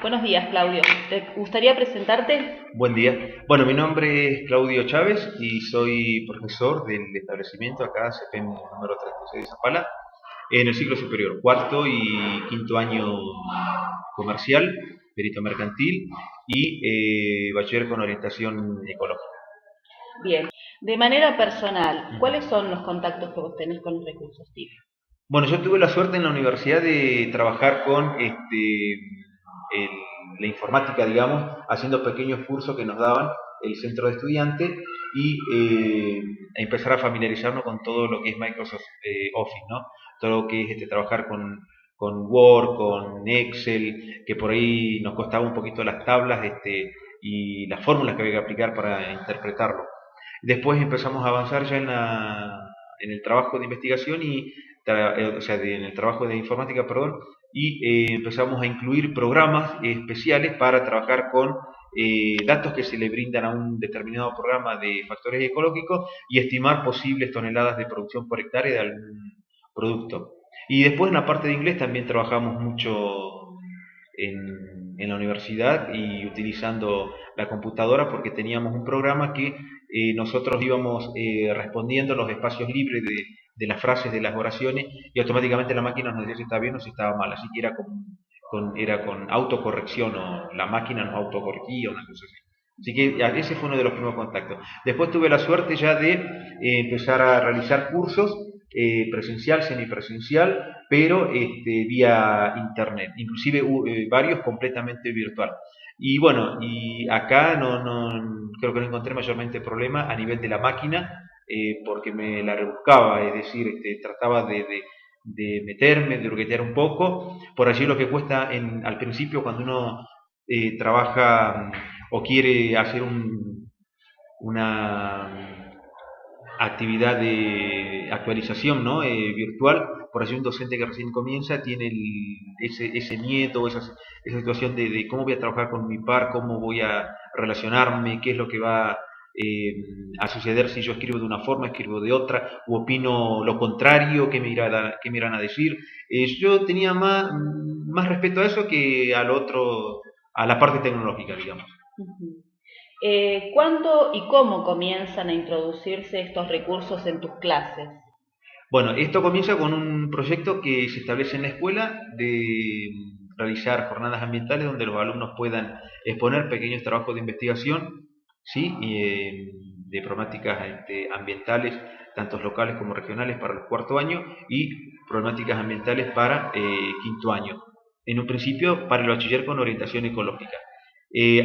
Buenos días, Claudio. ¿Te gustaría presentarte? Buen día. Bueno, mi nombre es Claudio Chávez y soy profesor del establecimiento acá, CPM número 36 de Zapala, en el ciclo superior, cuarto y quinto año comercial, perito mercantil y bachiller con orientación ecológica. Bien. De manera personal, Ujú. ¿cuáles son los contactos que vos tenés con los recursos TIC? Bueno, yo tuve la suerte en la universidad de trabajar con la informática, digamos, haciendo pequeños cursos que nos daban el centro de estudiantes y empezar a familiarizarnos con todo lo que es Microsoft Office, ¿no? Todo lo que es trabajar con Word, con Excel, que por ahí nos costaba un poquito las tablas y las fórmulas que había que aplicar para interpretarlo. Después empezamos a avanzar ya en el trabajo de investigación o sea, en el trabajo de informática, perdón, y empezamos a incluir programas especiales para trabajar con datos que se le brindan a un determinado programa de factores ecológicos y estimar posibles toneladas de producción por hectárea de algún producto. Y después en la parte de inglés también trabajamos mucho en la universidad y utilizando la computadora porque teníamos un programa que nosotros íbamos respondiendo los espacios libres de las frases de las oraciones y automáticamente la máquina nos decía si estaba bien o si estaba mal, así que era con autocorrección o la máquina nos autocorregía, una cosa así. Así que ese fue uno de los primeros contactos. Después tuve la suerte ya de empezar a realizar cursos presencial, semipresencial, pero vía internet, inclusive varios completamente virtual. Y bueno, y acá creo que no encontré mayormente problema a nivel de la máquina, porque me la rebuscaba, es decir, trataba de meterme, de hurguetear un poco. Por allí lo que cuesta al principio cuando uno trabaja o quiere hacer una actividad de actualización, ¿no? Virtual, por allí un docente que recién comienza tiene ese miedo, esa situación de cómo voy a trabajar con mi par, cómo voy a relacionarme, qué es lo que va a suceder si yo escribo de una forma, escribo de otra, o opino lo contrario, qué me irán a decir. Yo tenía más respeto a eso que al otro, a la parte tecnológica, digamos. Ujú. ¿Cuándo y cómo comienzan a introducirse estos recursos en tus clases? Bueno, esto comienza con un proyecto que se establece en la escuela de realizar jornadas ambientales donde los alumnos puedan exponer pequeños trabajos de investigación, ¿sí? De problemáticas ambientales, tanto locales como regionales para el cuarto año y problemáticas ambientales para quinto año. En un principio para el bachiller con orientación ecológica.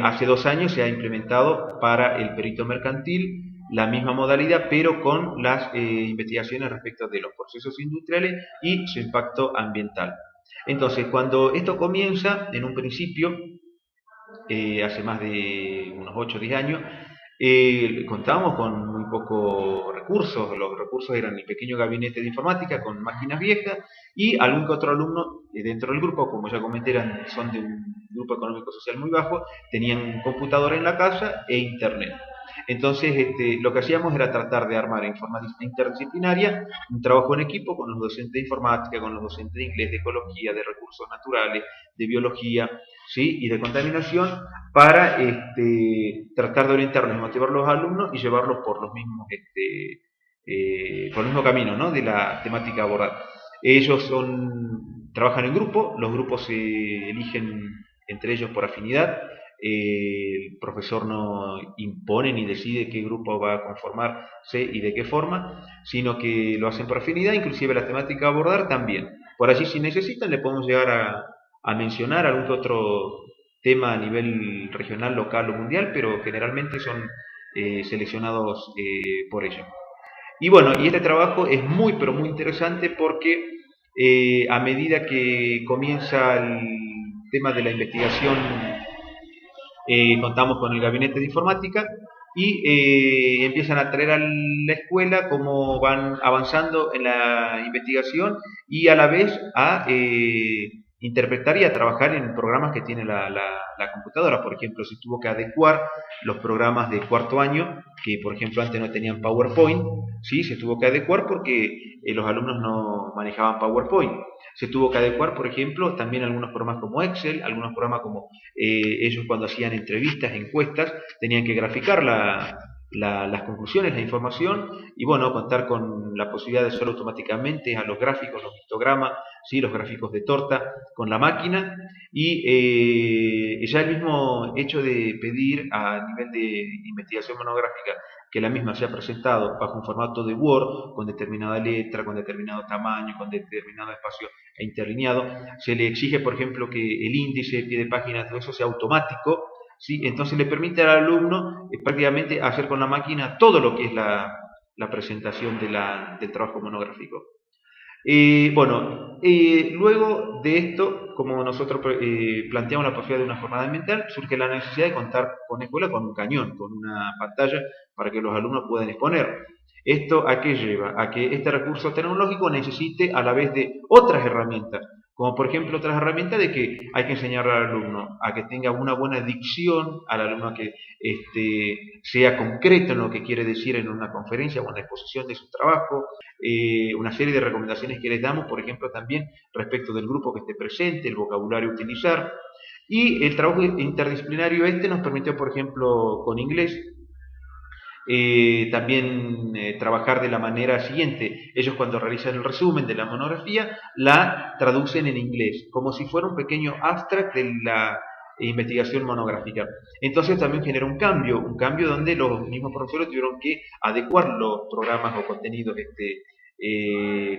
Hace 2 años se ha implementado para el perito mercantil la misma modalidad, pero con las investigaciones respecto de los procesos industriales y su impacto ambiental. Entonces, cuando esto comienza, en un principio, hace más de unos 8 o 10 años, contábamos con muy pocos recursos. Los recursos eran el pequeño gabinete de informática con máquinas viejas y algún que otro alumno dentro del grupo, como ya comenté, son de un grupo económico social muy bajo, tenían computadora en la casa e internet. Entonces, lo que hacíamos era tratar de armar en forma interdisciplinaria un trabajo en equipo con los docentes de informática, con los docentes de inglés, de ecología, de recursos naturales, de biología, ¿sí? Y de contaminación para tratar de orientarlos y motivar a los alumnos y llevarlos por el mismo camino, ¿no? De la temática abordada. Trabajan en grupo, los grupos se eligen entre ellos por afinidad, el profesor no impone ni decide qué grupo va a conformarse y de qué forma, sino que lo hacen por afinidad, inclusive la temática a abordar también. Por allí si necesitan le podemos llegar a mencionar algún otro tema a nivel regional, local o mundial, pero generalmente son seleccionados por ello. Y bueno, y este trabajo es muy, pero muy interesante porque a medida que comienza el tema de la investigación, contamos con el gabinete de informática y empiezan a traer a la escuela cómo van avanzando en la investigación y a la vez a interpretar y a trabajar en programas que tiene la computadora. Por ejemplo, si tuvo que adecuar los programas de cuarto año, que por ejemplo antes no tenían PowerPoint, ¿sí? Se tuvo que adecuar porque los alumnos no manejaban PowerPoint. Se tuvo que adecuar, por ejemplo, también algunos programas como Excel, algunos programas como ellos cuando hacían entrevistas, encuestas, tenían que graficar las conclusiones, la información, y bueno, contar con la posibilidad de hacerlo automáticamente a los gráficos, los histogramas, ¿sí? Los gráficos de torta con la máquina, y ya el mismo hecho de pedir a nivel de investigación monográfica que la misma sea presentado bajo un formato de Word, con determinada letra, con determinado tamaño, con determinado espacio e interlineado, se le exige, por ejemplo, que el índice, pie de página, todo eso sea automático, ¿sí? Entonces le permite al alumno prácticamente hacer con la máquina todo lo que es la presentación del trabajo monográfico. Bueno, luego de esto, como nosotros planteamos la posibilidad de una jornada ambiental, surge la necesidad de contar con escuela con un cañón, con una pantalla para que los alumnos puedan exponer. ¿Esto a qué lleva? A que este recurso tecnológico necesite a la vez de otras herramientas, como por ejemplo otras herramientas de que hay que enseñar al alumno a que tenga una buena dicción, al alumno a que sea concreto en lo que quiere decir en una conferencia o en la exposición de su trabajo, una serie de recomendaciones que les damos, por ejemplo, también respecto del grupo que esté presente, el vocabulario a utilizar, y el trabajo interdisciplinario nos permitió, por ejemplo, con inglés, también trabajar de la manera siguiente. Ellos cuando realizan el resumen de la monografía, la traducen en inglés, como si fuera un pequeño abstract de la investigación monográfica. Entonces también genera un cambio donde los mismos profesores tuvieron que adecuar los programas o contenidos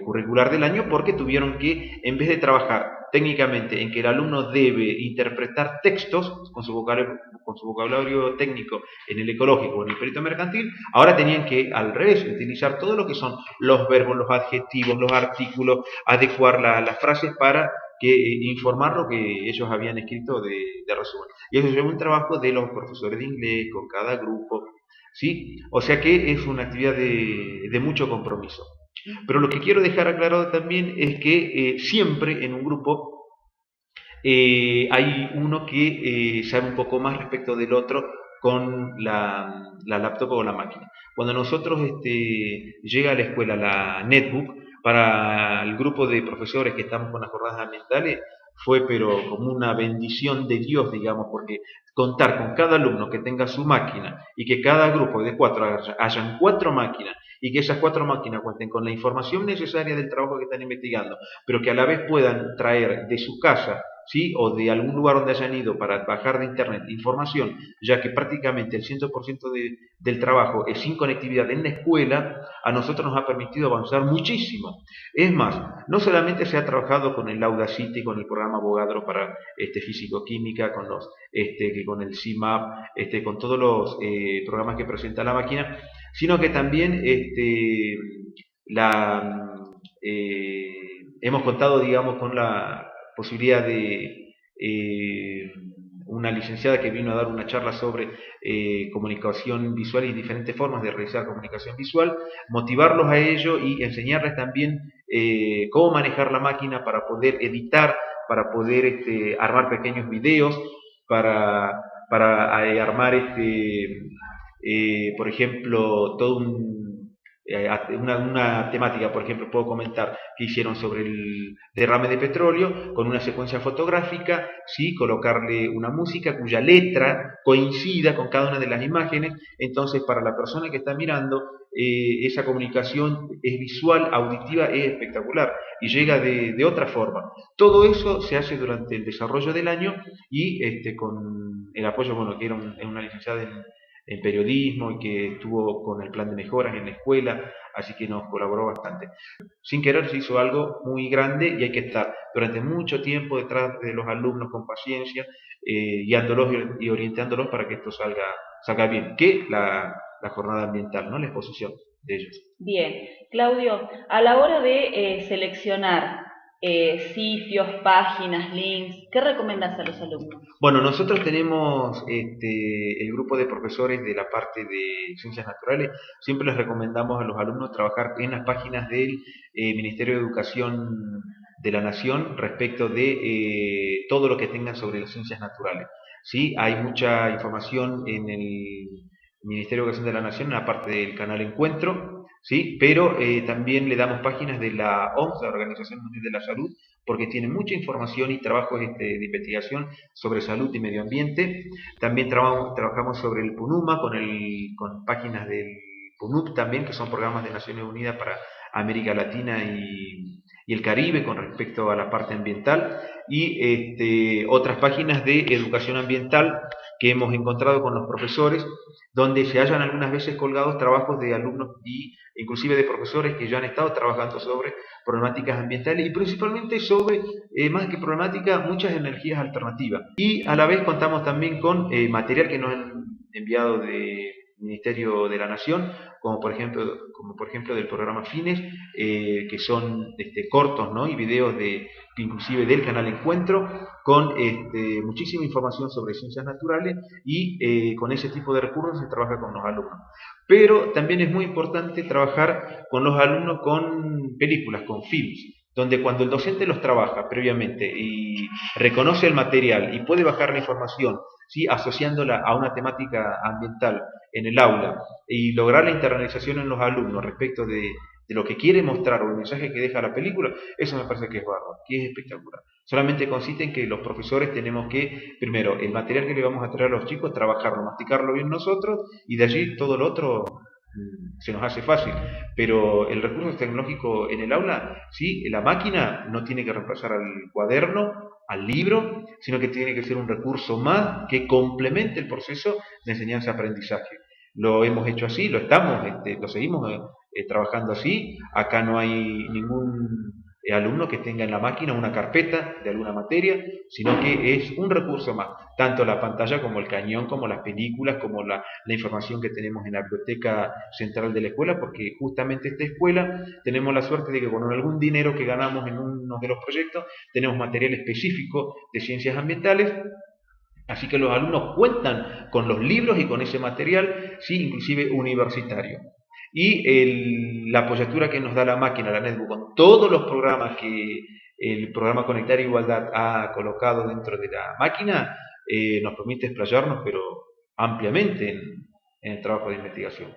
curricular del año, porque tuvieron que, en vez de trabajar técnicamente en que el alumno debe interpretar textos con su vocabulario técnico en el ecológico o en el perito mercantil, ahora tenían que al revés utilizar todo lo que son los verbos, los adjetivos, los artículos, adecuar las frases para informar lo que ellos habían escrito de resumen. Y eso es un trabajo de los profesores de inglés con cada grupo, ¿sí? O sea que es una actividad de mucho compromiso. Pero lo que quiero dejar aclarado también es que siempre en un grupo hay uno que sabe un poco más respecto del otro con la laptop o la máquina. Cuando nosotros llega a la escuela la netbook, para el grupo de profesores que estamos con las jornadas ambientales, fue pero como una bendición de Dios, digamos, porque contar con cada alumno que tenga su máquina y que cada grupo de 4 hayan 4 máquinas y que esas 4 máquinas cuenten con la información necesaria del trabajo que están investigando, pero que a la vez puedan traer de su casa, ¿sí? O de algún lugar donde hayan ido para bajar de internet información, ya que prácticamente el 100% del trabajo es sin conectividad en la escuela, a nosotros nos ha permitido avanzar muchísimo. Es más, no solamente se ha trabajado con el Audacity, con el programa Avogadro para físico-química, con el CIMAP, con todos los programas que presenta la máquina, sino que también hemos contado, digamos, con la posibilidad de una licenciada que vino a dar una charla sobre comunicación visual y diferentes formas de realizar comunicación visual, motivarlos a ello y enseñarles también cómo manejar la máquina para poder editar, para poder armar pequeños videos, para armar por ejemplo, todo una temática, por ejemplo, puedo comentar que hicieron sobre el derrame de petróleo con una secuencia fotográfica, ¿sí? Colocarle una música cuya letra coincida con cada una de las imágenes. Entonces, para la persona que está mirando, esa comunicación es visual, auditiva, es espectacular y llega de otra forma. Todo eso se hace durante el desarrollo del año y con el apoyo, bueno, que era una licenciada en periodismo y que estuvo con el plan de mejoras en la escuela, así que nos colaboró bastante. Sin querer se hizo algo muy grande y hay que estar durante mucho tiempo detrás de los alumnos con paciencia, guiándolos y orientándolos para que esto salga bien, que la jornada ambiental, ¿no? La exposición de ellos. Bien, Claudio, a la hora de seleccionar sitios, páginas, links, ¿qué recomiendas a los alumnos? Bueno, nosotros tenemos el grupo de profesores de la parte de ciencias naturales. Siempre les recomendamos a los alumnos trabajar en las páginas del Ministerio de Educación de la Nación respecto de todo lo que tengan sobre las ciencias naturales. ¿Sí? Hay mucha información en el Ministerio de Educación de la Nación, en la parte del canal Encuentro, ¿sí? Pero también le damos páginas de la OMS, la Organización Mundial de la Salud, porque tiene mucha información y trabajos de investigación sobre salud y medio ambiente. También trabajamos sobre el PUNUMA con páginas del PUNUP también, que son programas de Naciones Unidas para América Latina y el Caribe con respecto a la parte ambiental, y otras páginas de educación ambiental que hemos encontrado con los profesores, donde se hallan algunas veces colgados trabajos de alumnos y inclusive de profesores que ya han estado trabajando sobre problemáticas ambientales y principalmente sobre, más que problemáticas, muchas energías alternativas. Y a la vez contamos también con material que nos han enviado del Ministerio de la Nación, como por ejemplo del programa Fines, que son cortos, ¿no? Y videos inclusive del canal Encuentro, con muchísima información sobre ciencias naturales, y con ese tipo de recursos se trabaja con los alumnos. Pero también es muy importante trabajar con los alumnos con películas, con films, donde cuando el docente los trabaja previamente y reconoce el material y puede bajar la información, ¿sí? Asociándola a una temática ambiental en el aula y lograr la internalización en los alumnos respecto de lo que quiere mostrar o el mensaje que deja la película, eso me parece que es bárbaro, que es espectacular. Solamente consiste en que los profesores tenemos que, primero, el material que le vamos a traer a los chicos, trabajarlo, masticarlo bien nosotros, y de allí todo lo otro se nos hace fácil. Pero el recurso tecnológico en el aula, sí, la máquina no tiene que reemplazar al cuaderno, al libro, sino que tiene que ser un recurso más que complemente el proceso de enseñanza-aprendizaje. Lo hemos hecho así, lo seguimos trabajando así. Acá no hay ningún alumno que tenga en la máquina una carpeta de alguna materia, sino que es un recurso más, tanto la pantalla como el cañón, como las películas, como la información que tenemos en la biblioteca central de la escuela, porque justamente esta escuela tenemos la suerte de que con algún dinero que ganamos en uno de los proyectos, tenemos material específico de ciencias ambientales. Así que los alumnos cuentan con los libros y con ese material, sí, inclusive universitario. Y la apoyatura que nos da la máquina, la netbook, con todos los programas que el programa Conectar Igualdad ha colocado dentro de la máquina, nos permite explayarnos, pero ampliamente en el trabajo de investigación.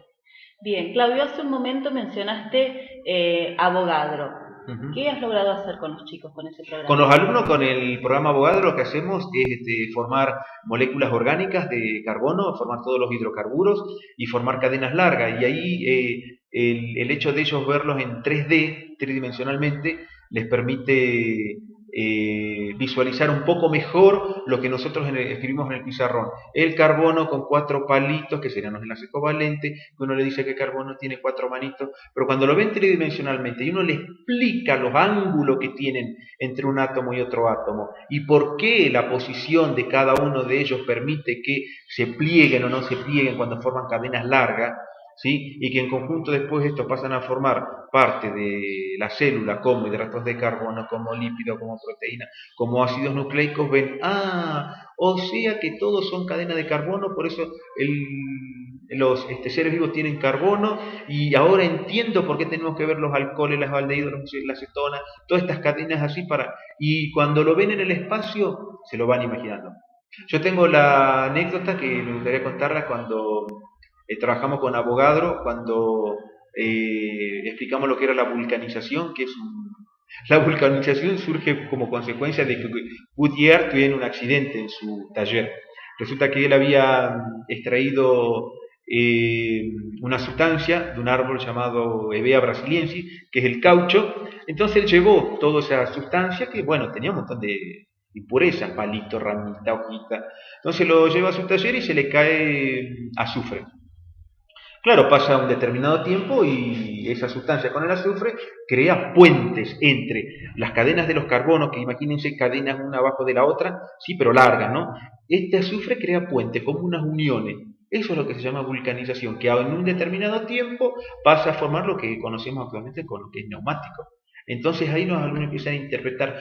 Bien, Claudio, hace un momento mencionaste Avogadro. ¿Qué has logrado hacer con los chicos con ese programa? Con los alumnos, con el programa Avogadro, lo que hacemos es formar moléculas orgánicas de carbono, formar todos los hidrocarburos y formar cadenas largas. Y ahí el hecho de ellos verlos en 3D, tridimensionalmente, les permite visualizar un poco mejor lo que nosotros escribimos en el pizarrón. El carbono con 4 palitos, que serían los enlaces covalentes, que uno le dice que el carbono tiene 4 manitos, pero cuando lo ven tridimensionalmente y uno le explica los ángulos que tienen entre un átomo y otro átomo, y por qué la posición de cada uno de ellos permite que se plieguen o no se plieguen cuando forman cadenas largas, ¿sí? Y que en conjunto después estos pasan a formar parte de la célula como hidratos de carbono, como lípidos, como proteínas, como ácidos nucleicos, ven, o sea que todos son cadenas de carbono, por eso los seres vivos tienen carbono, y ahora entiendo por qué tenemos que ver los alcoholes, las aldehídos, las cetonas, todas estas cadenas así y cuando lo ven en el espacio, se lo van imaginando. Yo tengo la anécdota que me gustaría contarla cuando trabajamos con Avogadro, cuando explicamos lo que era la vulcanización, la vulcanización surge como consecuencia de que Goodyear tuviera un accidente en su taller. Resulta que él había extraído una sustancia de un árbol llamado Hevea brasiliensis, que es el caucho. Entonces él llevó toda esa sustancia que, bueno, tenía un montón de impurezas, palito, ramita, hojita. Entonces lo lleva a su taller y se le cae azufre. Claro, pasa un determinado tiempo y esa sustancia con el azufre crea puentes entre las cadenas de los carbonos, que imagínense cadenas una abajo de la otra, sí, pero largas, ¿no? Este azufre crea puentes, como unas uniones. Eso es lo que se llama vulcanización, que en un determinado tiempo pasa a formar lo que conocemos actualmente con lo que es neumático. Entonces ahí los alumnos empiezan a interpretar,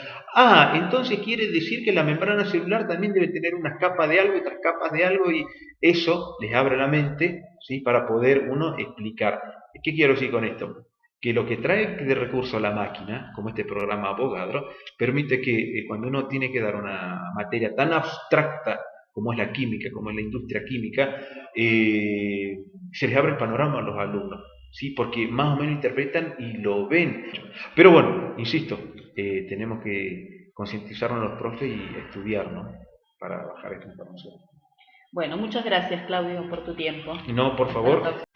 entonces quiere decir que la membrana celular también debe tener unas capas de algo y otras capas de algo, y eso les abre la mente, ¿sí? Para poder uno explicar. ¿Qué quiero decir con esto? que lo que trae de recurso la máquina, como este programa Avogadro, permite que cuando uno tiene que dar una materia tan abstracta como es la química, como es la industria química, se les abre el panorama a los alumnos, ¿sí? Porque más o menos interpretan y lo ven. Pero bueno, insisto, tenemos que concientizarnos los profes y estudiar, ¿no? Para bajar esta información. Bueno, muchas gracias, Claudio, por tu tiempo. No, por Hasta la favor, próxima.